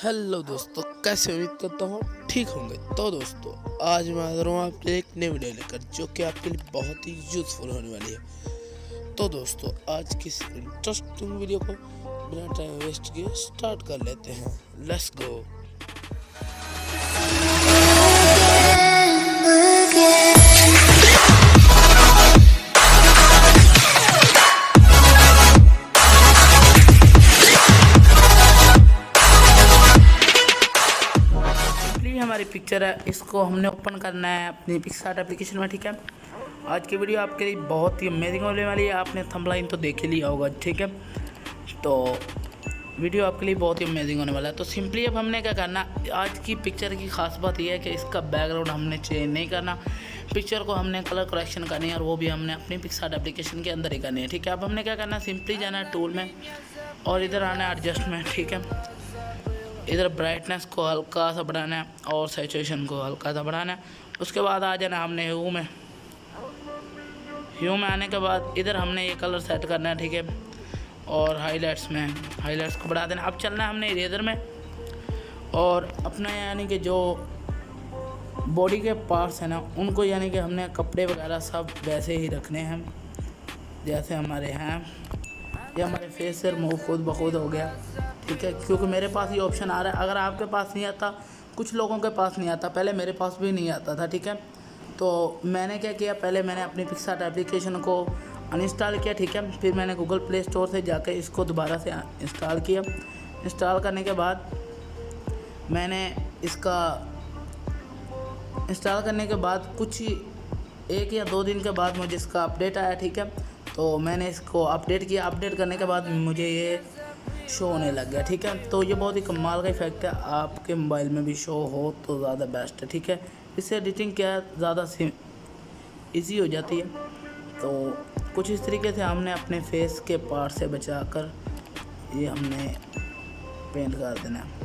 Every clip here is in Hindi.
हेलो दोस्तों, कैसे उम्मीद करता हूँ ठीक होंगे। तो दोस्तों, आज मैं आ रहा हूँ आपके लिए एक नई वीडियो लेकर, जो कि आपके लिए बहुत ही यूजफुल होने वाली है। तो दोस्तों, आज की इस इंटरेस्टिंग वीडियो को बिना टाइम वेस्ट किए स्टार्ट कर लेते हैं। Let's go. हमारी पिक्चर है, इसको हमने ओपन करना है अपनी पिक्सआर्ट एप्लीकेशन में। ठीक है, आज की वीडियो आपके लिए बहुत ही अमेजिंग होने वाली है। आपने थंबनेल तो देख ही लिया होगा। ठीक है, तो वीडियो आपके लिए बहुत ही अमेजिंग होने वाला है। तो सिंपली अब हमने क्या करना, आज की पिक्चर की खास बात यह है कि इसका बैकग्राउंड हमने चेंज नहीं करना। पिक्चर को हमने कलर करेक्शन करनी है, और वो भी हमने अपनी पिक्सआर्ट एप्लीकेशन के अंदर ही करनी है। ठीक है, अब हमने क्या करना, सिंपली जाना है टूल में और इधर आना है एडजस्ट में। ठीक है, इधर ब्राइटनेस को हल्का सा बढ़ाना है और सैचुरेशन को हल्का सा बढ़ाना है। उसके बाद आ जाना हमने ह्यू में। ह्यू में आने के बाद इधर हमने ये कलर सेट करना है। ठीक है, और हाईलाइट्स में हाईलाइट्स को बढ़ा देना। अब चलना है हमने इरेजर में, और अपना यानी कि जो बॉडी के पार्ट्स हैं ना, उनको यानी कि हमने कपड़े वगैरह सब वैसे ही रखने हैं जैसे हमारे हैं। ये हमारे फेस से मुँह खुद ब खुद हो गया। ठीक है, क्योंकि मेरे पास ये ऑप्शन आ रहा है। अगर आपके पास नहीं आता, कुछ लोगों के पास नहीं आता, पहले मेरे पास भी नहीं आता था। ठीक है, तो मैंने क्या किया, पहले मैंने अपनी पिक्सआर्ट एप्लीकेशन को अनइंस्टॉल किया। ठीक है, फिर मैंने गूगल प्ले स्टोर से जाकर इसको दोबारा से इंस्टॉल किया। इंस्टॉल करने के बाद मैंने इसका इंस्टॉल करने के बाद कुछ 1 या 2 दिन के बाद मुझे इसका अपडेट आया। ठीक है, तो मैंने इसको अपडेट किया। अपडेट करने के बाद मुझे ये शो होने लग गया। ठीक है, तो ये बहुत ही कमाल का इफेक्ट है। आपके मोबाइल में भी शो हो तो ज़्यादा बेस्ट है। ठीक है, इससे एडिटिंग क्या ज़्यादा ईजी हो जाती है। तो कुछ इस तरीके से हमने अपने फेस के पार्ट से बचाकर ये हमने पेंट कर देना है।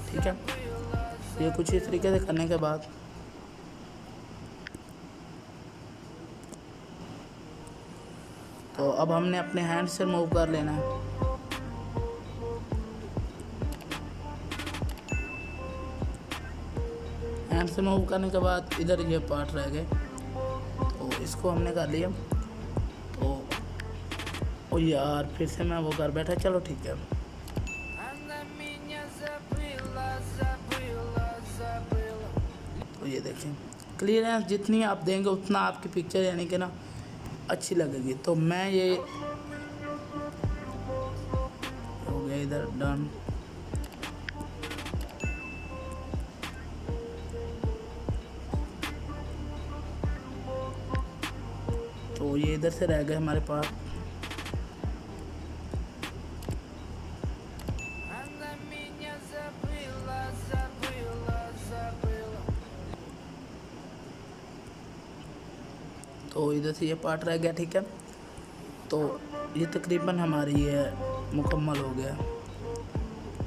ठीक है, ये कुछ इस तरीके से करने के बाद तो अब हमने अपने हैंड से मूव कर लेना है। हैंड से मूव करने के बाद इधर ये पार्ट रह गए, तो इसको हमने कर लिया। तो ओ यार, फिर से मैं वो कर बैठा। चलो ठीक है, तो ये देखें, क्लियरेंस जितनी आप देंगे उतना आपकी पिक्चर यानी कि ना अच्छी लगेगी। तो मैं ये हो गया इधर डन। तो ये इधर से रह गए हमारे पास। तो इधर से ये पार्ट रह गया। ठीक है, तो ये तकरीबन हमारी ये मुकम्मल हो गया।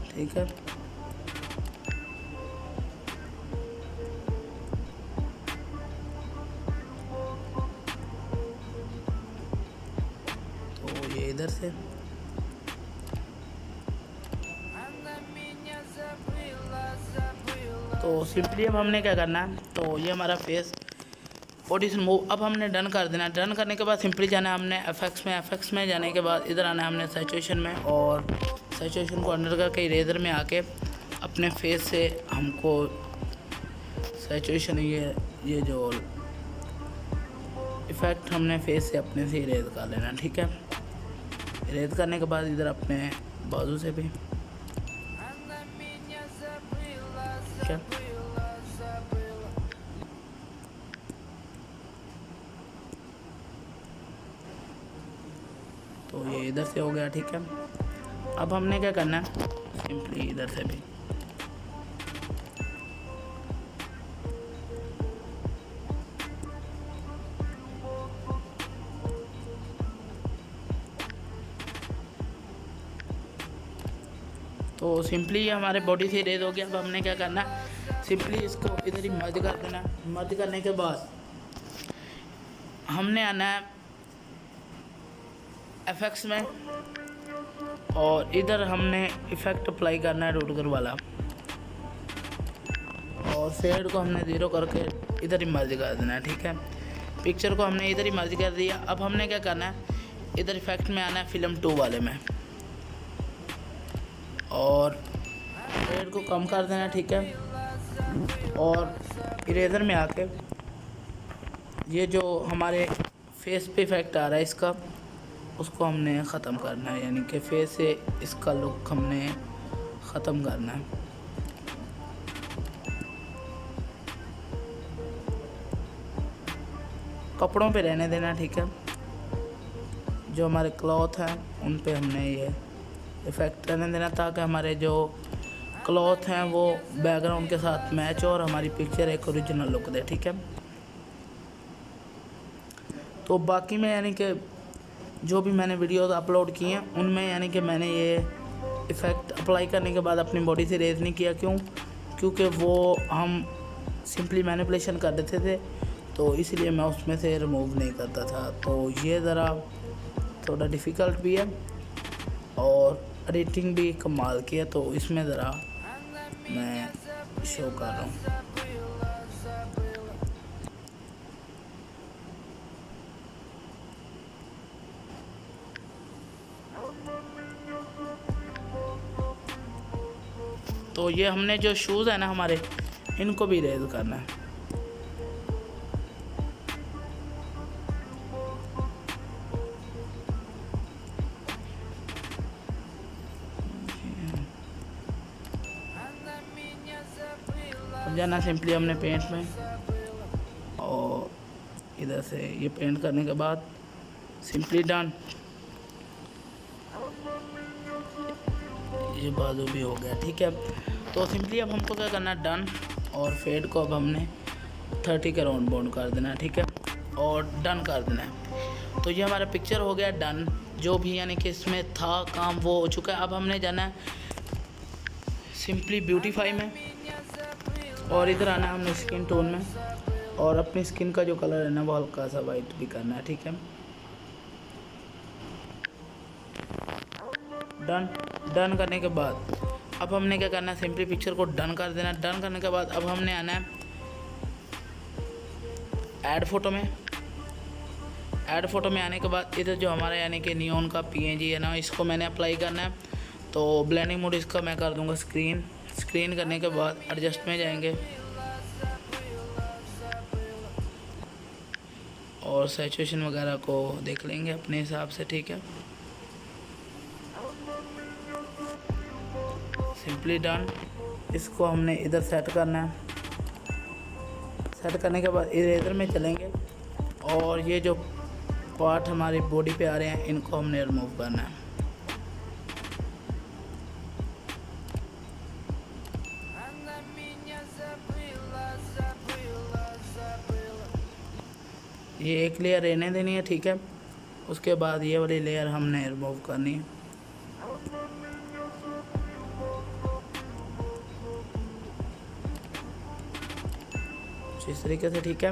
ठीक है, तो ये इधर से तो सिंपली अब हमने क्या करना है, तो ये हमारा फेस बॉडी से मूव अब हमने डन कर देना है। डन करने के बाद सिंपली जाना है हमने एफएक्स में जाने के बाद इधर आना है हमने सैचुरेशन में, और सैचुरेशन को अंडर करके इरेजर में आके अपने फेस से हमको सैचुरेशन ये जो इफ़ेक्ट हमने फेस से अपने से इरेज कर लेना। ठीक है, इरेज करने के बाद इधर अपने बाजू से भी। ठीक है, तो ये इधर से हो गया। ठीक है, अब हमने क्या करना है, सिंपली इधर से भी तो तो सिंपली ये हमारे बॉडी से इरेज हो गया। अब हमने क्या करना है, सिंपली इसको इधर ही मर्ज कर देना। मर्ज करने के बाद हमने आना है एफेक्ट्स में और इधर हमने इफ़ेक्ट अप्लाई करना है रूटगर वाला और फेड को हमने 0 करके इधर ही मर्ज कर देना है। ठीक है, पिक्चर को हमने इधर ही मर्ज कर दिया। अब हमने क्या करना है, इधर इफेक्ट में आना है फिल्म 2 वाले में और फेड को कम कर देना है। ठीक है, और इरेजर में आके ये जो हमारे फेस पे इफेक्ट आ रहा है इसका, उसको हमने ख़त्म करना है, यानी कि फेस से इसका लुक हमने ख़त्म करना है। कपड़ों पे रहने देना। ठीक है, जो हमारे क्लॉथ हैं उन पे हमने ये इफ़ेक्ट रहने देना ताकि हमारे जो क्लॉथ हैं वो बैकग्राउंड के साथ मैच हो और हमारी पिक्चर एक ओरिजिनल लुक दे। ठीक है, तो बाकी में यानी कि जो भी मैंने वीडियोस अपलोड किए हैं उनमें यानी कि मैंने ये इफ़ेक्ट अप्लाई करने के बाद अपनी बॉडी से रेज नहीं किया। क्योंकि वो हम सिंपली मैनिपुलेशन कर देते थे, तो इसलिए मैं उसमें से रिमूव नहीं करता था। तो ये ज़रा थोड़ा डिफ़िकल्ट भी है और एडिटिंग भी कमाल की है, तो इसमें ज़रा मैं शो कर रहा हूँ। तो ये हमने जो शूज़ है ना हमारे, इनको भी रेज करना है। अब जाना सिंपली हमने पेंट में और इधर से ये पेंट करने के बाद सिंपली डन। ये बाजू भी हो गया। ठीक है, तो सिंपली अब हमको क्या करना है, डन, और फेड को अब हमने 30 के राउंड बाउंड कर देना है। ठीक है, और डन कर देना है। तो ये हमारा पिक्चर हो गया डन। जो भी यानी कि इसमें था काम वो हो चुका है। अब हमने जाना है सिंपली ब्यूटीफाई में और इधर आना है हमने स्किन टोन में और अपनी स्किन का जो कलर है ना वो हल्का सा वाइट भी करना है। ठीक है, डन करने के बाद अब हमने क्या करना है, सिंपली पिक्चर को डन कर देना। डन करने के बाद अब हमने आना है ऐड फोटो में। ऐड फोटो में आने के बाद इधर जो हमारा यानी कि नियॉन का PNG है ना, इसको मैंने अप्लाई करना है। तो ब्लेंडिंग मोड इसका मैं कर दूंगा स्क्रीन करने के बाद एडजस्ट में जाएंगे और सैचुरेशन वगैरह को देख लेंगे अपने हिसाब से। ठीक है, सिंपली डन। इसको हमने इधर सेट करना है। सेट करने के बाद इधर में चलेंगे और ये जो पार्ट हमारी बॉडी पे आ रहे हैं इनको हमने रिमूव करना है। ये एक लेयर रहने देनी है। ठीक है, उसके बाद ये वाली लेयर हमने रिमूव करनी है। इस तरीके से। ठीक है,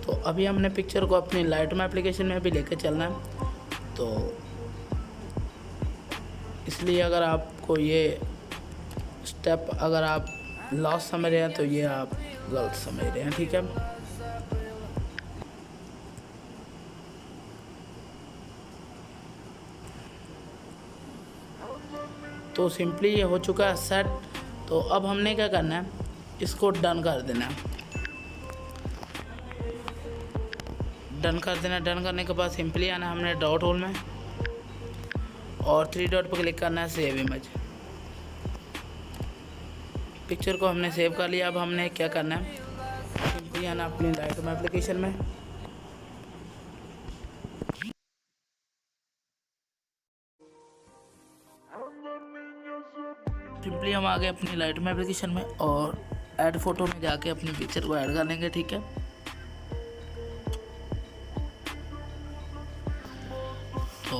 तो अभी हमने पिक्चर को अपनी लाइटरूम एप्लीकेशन में भी लेकर चलना है। तो इसलिए अगर आपको ये स्टेप अगर आप लॉस समझ रहे हैं तो ये आप गलत समझ रहे हैं। ठीक है, तो सिंपली ये हो चुका है सेट। तो अब हमने क्या करना है, इसको डन कर देना है। डन करने के बाद सिंपली आना हमने डॉट होल में और 3 डॉट पर क्लिक करना है सेव इमेज। पिक्चर को हमने सेव कर लिया। अब हमने क्या करना है, सिंपली आना अपनी लाइटरूम एप्लीकेशन में सिंपली हम आ गए अपनी लाइटरूम एप्लीकेशन में और ऐड फोटो में जाके अपनी पिक्चर को ऐड कर लेंगे। ठीक है, तो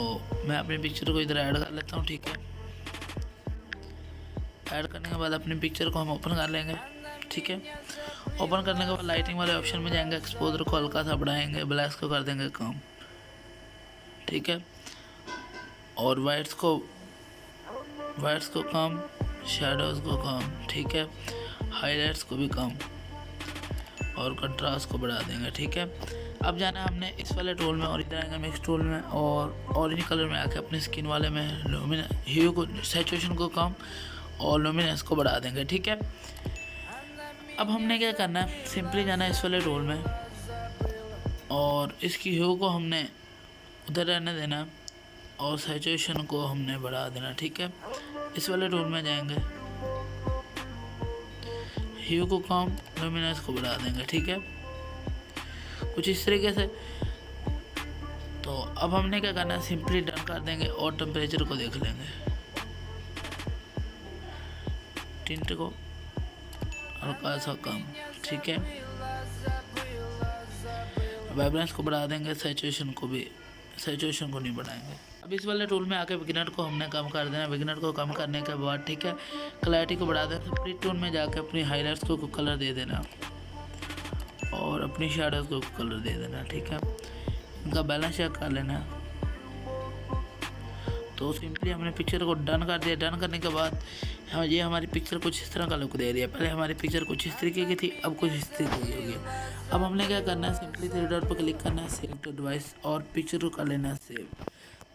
मैं अपनी पिक्चर को इधर ऐड कर लेता हूँ। ठीक है, ऐड करने के बाद अपनी पिक्चर को हम ओपन कर लेंगे, ठीक है। ओपन करने के बाद लाइटिंग वाले ऑप्शन में जाएंगे, एक्सपोजर को हल्का सा बढ़ाएंगे, ब्लैक्स को कर देंगे कम, ठीक है। और वाइट्स को कम, शैडोज़ को कम, ठीक है। हाईलाइट्स को भी कम और कंट्रास्ट को बढ़ा देंगे, ठीक है। अब जाना है हमने इस वाले टूल में और इधर आएंगे मिक्स टूल में और ऑरेंज कलर में आके अपनी स्किन वाले में लुमिनस ह्यू को, सैचुरेशन को कम और लुमिनस को बढ़ा देंगे, ठीक है। अब हमने क्या करना है, सिंपली जाना है इस वाले टूल में और इसकी ह्यू को हमने उधर रहने देना है और सैचुरेशन को हमने बढ़ा देना, ठीक है। इस वाले टूल में जाएंगे, ह्यू को कम, लुमिनस को बढ़ा देंगे, ठीक है, कुछ इस तरीके से। तो अब हमने क्या करना है, सिंपली डन कर देंगे और टेम्परेचर को देख लेंगे, टिंट को हल्का सा कम, ठीक है। वाइब्रेंस को बढ़ा देंगे, सैचुरेशन को नहीं बढ़ाएंगे। अब इस वाले टूल में आके विग्नेट को हमने कम कर देना, विग्नेट को कम करने के बाद, ठीक है, क्लैरिटी को बढ़ा देना। स्प्लिट टूल में जाके अपनी हाईलाइट्स को कलर दे देना और अपनी शैडोज़ को कलर दे देना, ठीक है। इनका बैलेंस चेक कर लेना। तो सिंपली हमने पिक्चर को डन कर दिया। डन करने के बाद ये हमारी पिक्चर कुछ इस तरह का लुक दे रही है। पहले हमारी पिक्चर कुछ इस तरीके की थी, अब कुछ इस तरीके की होगी। अब हमने क्या करना है, सिंपली थ्री डॉट पर क्लिक करना है, सेव टू डिवाइस और पिक्चर को कर लेना है सेव।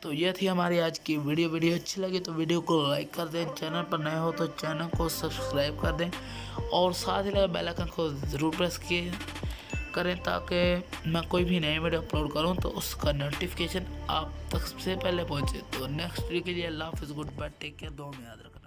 तो ये थी हमारी आज की वीडियो अच्छी लगी तो वीडियो को लाइक कर दें, चैनल पर नए हो तो चैनल को सब्सक्राइब कर दें और साथ ही लगे बेल आइकन को ज़रूर प्रेस करें ताकि मैं कोई भी नई वीडियो अपलोड करूं तो उसका नोटिफिकेशन आप तक सबसे पहले पहुंचे। तो नेक्स्ट वीडियो के लिए अल्लाह हाफिज़, गुड बाय, टेक केयर, दुआ में याद रखना।